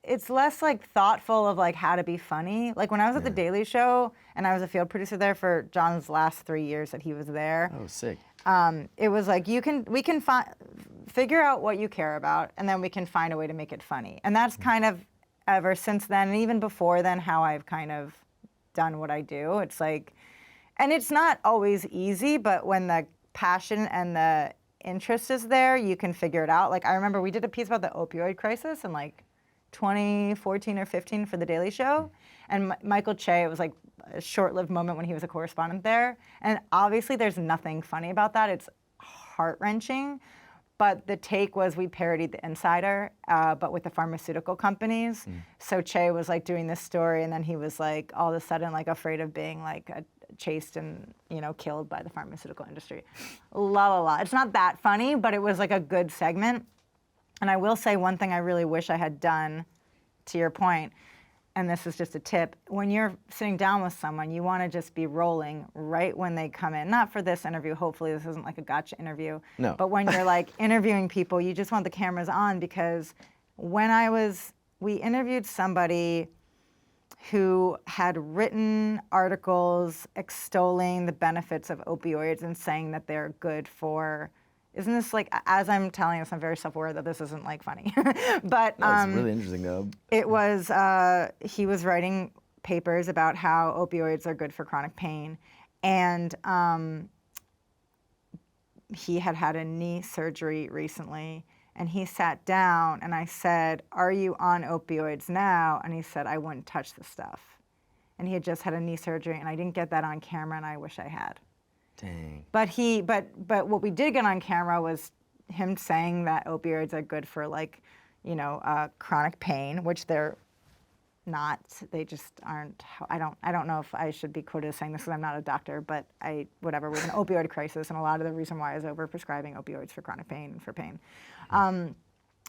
it's less like thoughtful of like how to be funny. Like when I was at the Daily Show and I was a field producer there for John's last 3 years that he was there. Oh, sick. It was like we can figure out what you care about, and then we can find a way to make it funny. And that's kind of ever since then, and even before then, how I've kind of done what I do. It's like, and it's not always easy, but when the passion and the interest is there, you can figure it out. Like I remember we did a piece about the opioid crisis in like 2014 or 15 for The Daily Show. And Michael Che, it was like a short-lived moment when he was a correspondent there. And obviously there's nothing funny about that. It's heart-wrenching. But the take was we parodied The Insider, but with the pharmaceutical companies. So Che was like doing this story, and then he was like all of a sudden like afraid of being like chased and, you know, killed by the pharmaceutical industry. La la la. It's not that funny, but it was like a good segment. And I will say one thing I really wish I had done, to your point, and this is just a tip, when you're sitting down with someone, you want to just be rolling right when they come in. Not for this interview, hopefully this isn't like a gotcha interview. No. But when you're like interviewing people, you just want the cameras on, because when we interviewed somebody who had written articles extolling the benefits of opioids and saying that they're good for, isn't this like, as I'm telling this, I'm very self-aware that this isn't like funny. But No, it's really interesting though. it was, he was writing papers about how opioids are good for chronic pain. And he had had a knee surgery recently. And he sat down and I said, "Are you on opioids now?" And he said, "I wouldn't touch the stuff." And he had just had a knee surgery, and I didn't get that on camera, and I wish I had. Dang. But what we did get on camera was him saying that opioids are good for, like, you know, chronic pain, which they're not. They just aren't. I don't know if I should be quoted as saying this because I'm not a doctor, but whatever. We have an opioid crisis, and a lot of the reason why is overprescribing opioids for chronic pain and for pain.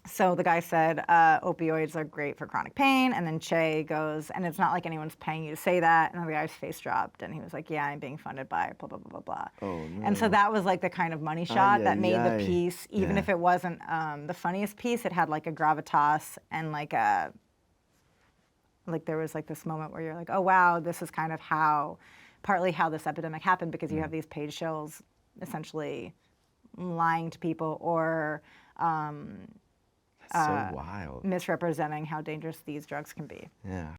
So the guy said opioids are great for chronic pain, and then Che goes, and it's not like anyone's paying you to say that, and the guy's face dropped, and he was like, "Yeah, I'm being funded by blah blah blah blah blah." Oh, no. And so that was like the kind of money shot that made the Ay, piece, even if it wasn't the funniest piece, it had like a gravitas and like there was like this moment where you're like, oh wow, this is kind of partly how this epidemic happened, because you have these paid shows essentially lying to people or That's so wild. misrepresenting how dangerous these drugs can be. Yeah.